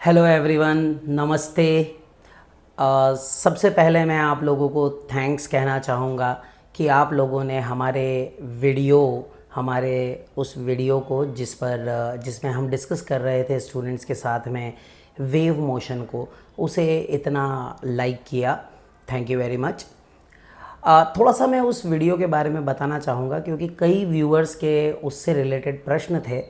Hello everyone, नमस्ते। सबसे पहले मैं आप लोगों को थैंक्स कहना चाहूँगा कि आप लोगों ने हमारे उस वीडियो को जिसमें हम डिस्कस कर रहे थे स्टूडेंट्स के साथ में वेव मोशन को, उसे इतना लाइक किया। Thank you very much. थोड़ा सा मैं उस वीडियो के बारे में बताना चाहूँगा क्योंकि कई व्यूअर्स के उससे रिलेटेड प्रश्न थे,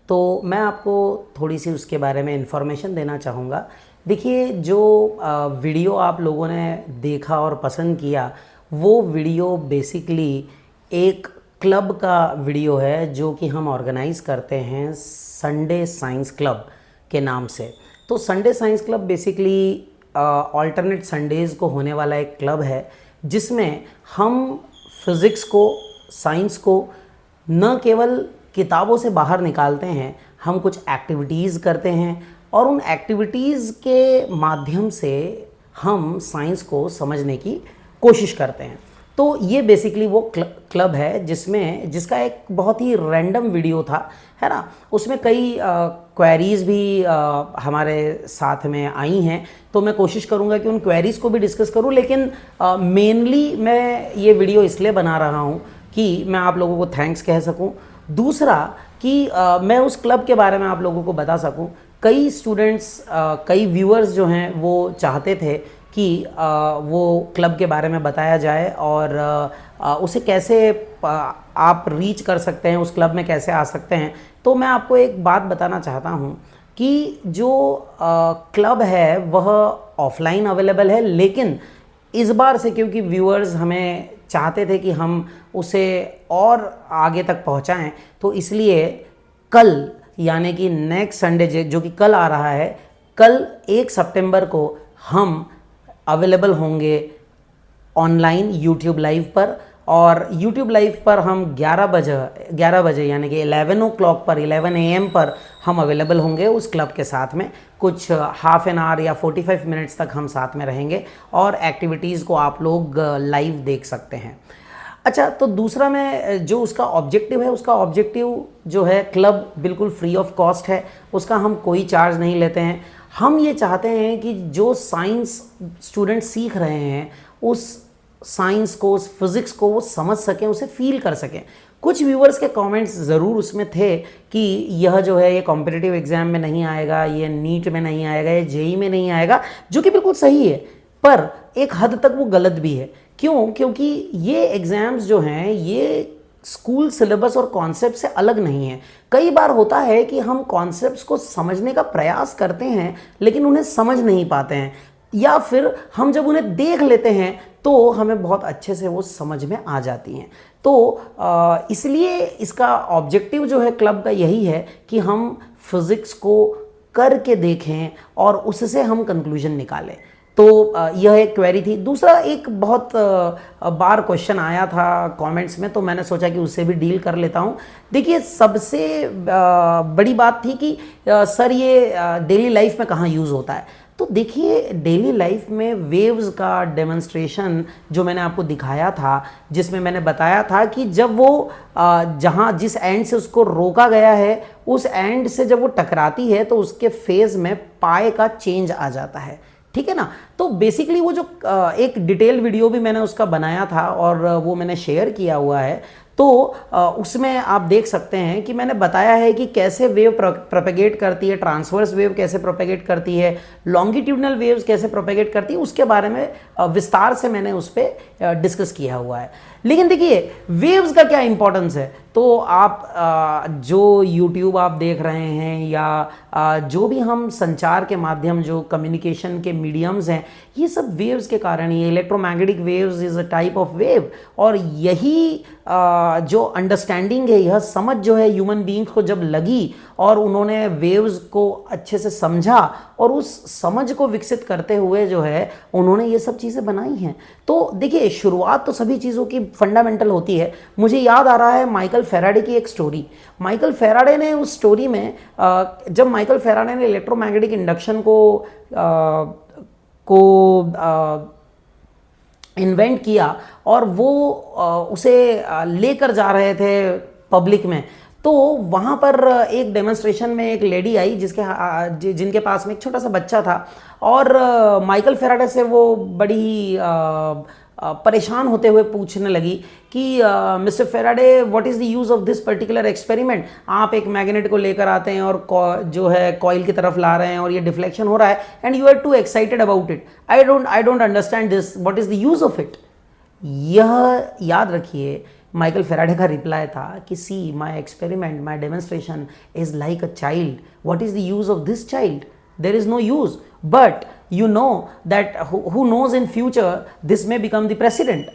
तो मैं आपको थोड़ी सी उसके बारे में इन्फॉर्मेशन देना चाहूँगा। देखिए, जो वीडियो आप लोगों ने देखा और पसंद किया, वो वीडियो बेसिकली एक क्लब का वीडियो है जो कि हम ऑर्गेनाइज़ करते हैं संडे साइंस क्लब के नाम से। तो Sunday science club basically alternate Sundays को होने वाला एक क्लब है जिसमें हम फिज़िक्स को, साइंस को न केवल किताबों से बाहर निकालते हैं, हम कुछ एक्टिविटीज़ करते हैं और उन एक्टिविटीज़ के माध्यम से हम साइंस को समझने की कोशिश करते हैं। तो ये बेसिकली वो क्लब है जिसका एक बहुत ही रैंडम वीडियो था, है ना। उसमें कई क्वेरीज़ भी हमारे साथ में आई हैं, तो मैं कोशिश करूँगा कि उन क्वेरीज़ को भी डिस्कस करूँ, लेकिन मेनली मैं ये वीडियो इसलिए बना रहा हूँ कि मैं आप लोगों को थैंक्स कह सकूँ। दूसरा कि मैं उस क्लब के बारे में आप लोगों को बता सकूं। कई स्टूडेंट्स, कई व्यूअर्स जो हैं वो चाहते थे कि वो क्लब के बारे में बताया जाए और उसे कैसे आप रीच कर सकते हैं, उस क्लब में कैसे आ सकते हैं। तो मैं आपको एक बात बताना चाहता हूं कि जो क्लब है वह ऑफलाइन अवेलेबल है, लेकिन इस बार से क्योंकि व्यूअर्स हमें चाहते थे कि हम उसे और आगे तक पहुंचाएं, तो इसलिए कल, यानी कि नेक्स्ट संडे जो कि कल आ रहा है, कल 1 सितंबर को हम अवेलेबल होंगे ऑनलाइन यूट्यूब लाइव पर। और यूट्यूब लाइव पर हम 11 बजे यानी कि 11 o'clock पर, 11 AM पर हम अवेलेबल होंगे उस क्लब के साथ में। कुछ हाफ एन आवर या 45 मिनट्स तक हम साथ में रहेंगे और एक्टिविटीज़ को आप लोग लाइव देख सकते हैं। अच्छा, तो दूसरा मैं जो उसका ऑब्जेक्टिव है, उसका ऑब्जेक्टिव जो है, क्लब बिल्कुल फ्री ऑफ कॉस्ट है, उसका हम कोई चार्ज नहीं लेते हैं। हम ये चाहते हैं कि जो साइंस स्टूडेंट सीख रहे हैं, उस साइंस को, उस फिज़िक्स को वो समझ सकें, उसे फील कर सकें। कुछ व्यूअर्स के कमेंट्स ज़रूर उसमें थे कि यह जो है ये कॉम्पिटिटिव एग्ज़ाम में नहीं आएगा, ये नीट में नहीं आएगा, ये जेई में नहीं आएगा, जो कि बिल्कुल सही है, पर एक हद तक वो गलत भी है। क्यों? क्योंकि ये एग्ज़ाम्स जो हैं ये स्कूल सिलेबस और कॉन्सेप्ट से अलग नहीं है। कई बार होता है कि हम कॉन्सेप्ट्स को समझने का प्रयास करते हैं लेकिन उन्हें समझ नहीं पाते हैं, या फिर हम जब उन्हें देख लेते हैं तो हमें बहुत अच्छे से वो समझ में आ जाती हैं। तो इसलिए इसका ऑब्जेक्टिव जो है क्लब का यही है कि हम फिज़िक्स को करके देखें और उससे हम कंक्लूजन निकालें। तो यह एक क्वेरी थी। दूसरा, एक बहुत बार क्वेश्चन आया था कमेंट्स में, तो मैंने सोचा कि उससे भी डील कर लेता हूँ। देखिए, सबसे बड़ी बात थी कि सर ये डेली लाइफ में कहाँ यूज़ होता है। तो देखिए, डेली लाइफ में वेव्स का डेमोन्स्ट्रेशन जो मैंने आपको दिखाया था, जिसमें मैंने बताया था कि जब वो जिस एंड से उसको रोका गया है, उस एंड से जब वो टकराती है तो उसके फेज़ में पाई का चेंज आ जाता है, ठीक है ना। तो बेसिकली वो जो एक डिटेल वीडियो भी मैंने उसका बनाया था और वो मैंने शेयर किया हुआ है, तो उसमें आप देख सकते हैं कि मैंने बताया है कि कैसे वेव प्रोपेगेट करती है, ट्रांसवर्स वेव कैसे प्रोपेगेट करती है, लॉन्गिट्यूडनल वेव्स कैसे प्रोपेगेट करती है, उसके बारे में विस्तार से मैंने उस पर डिस्कस किया हुआ है। लेकिन देखिए, वेव्स का क्या इंपॉर्टेंस है, तो आप जो यूट्यूब आप देख रहे हैं या जो भी हम संचार के माध्यम, जो कम्युनिकेशन के मीडियम्स हैं, ये सब वेव्स के कारण ही। Electromagnetic waves is a type of wave, और यही जो अंडरस्टैंडिंग है, यह समझ जो है ह्यूमन बींग्स को जब लगी और उन्होंने वेव्स को अच्छे से समझा और उस समझ को विकसित करते हुए जो है उन्होंने ये सब चीज़ें बनाई हैं। तो देखिए, शुरुआत तो सभी चीज़ों की फंडामेंटल होती है। मुझे याद आ रहा है माइकल फेराडे की एक स्टोरी। माइकल फेराडे ने उस स्टोरी में, जब माइकल फेराडे ने इलेक्ट्रोमैग्नेटिक इंडक्शन को इन्वेंट किया और वो उसे लेकर जा रहे थे पब्लिक में, तो वहाँ पर एक डेमोन्स्ट्रेशन में एक लेडी आई जिनके पास में एक छोटा सा बच्चा था, और माइकल फेराडे से वो बड़ी परेशान होते हुए पूछने लगी कि mister Faraday, what is the use of this particular experiment. आप एक मैग्नेट को लेकर आते हैं और जो है कॉइल की तरफ ला रहे हैं और ये डिफ्लेक्शन हो रहा है, and you are too excited about it. I don't understand this, what is the use of it. यह याद रखिए, माइकल फेराडे का रिप्लाई था कि see my experiment, my demonstration is like a child, what is the use of this child, there is no use, but you know that who knows in future this may become the president।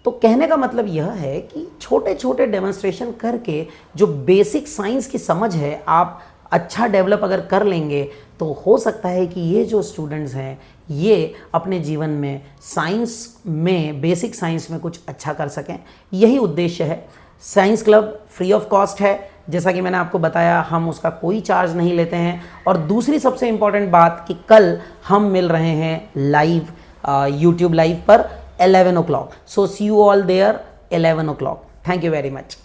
तो कहने का मतलब यह है कि छोटे छोटे demonstration करके जो बेसिक साइंस की समझ है आप अच्छा डेवलप अगर कर लेंगे तो हो सकता है कि ये जो स्टूडेंट्स हैं ये अपने जीवन में साइंस में, बेसिक साइंस में कुछ अच्छा कर सकें। यही उद्देश्य है। Science club free of cost है, जैसा कि मैंने आपको बताया, हम उसका कोई चार्ज नहीं लेते हैं। और दूसरी सबसे इम्पॉर्टेंट बात कि कल हम मिल रहे हैं लाइव यूट्यूब लाइव पर 11 o'clock। So see you all there 11 o'clock। Thank you very much.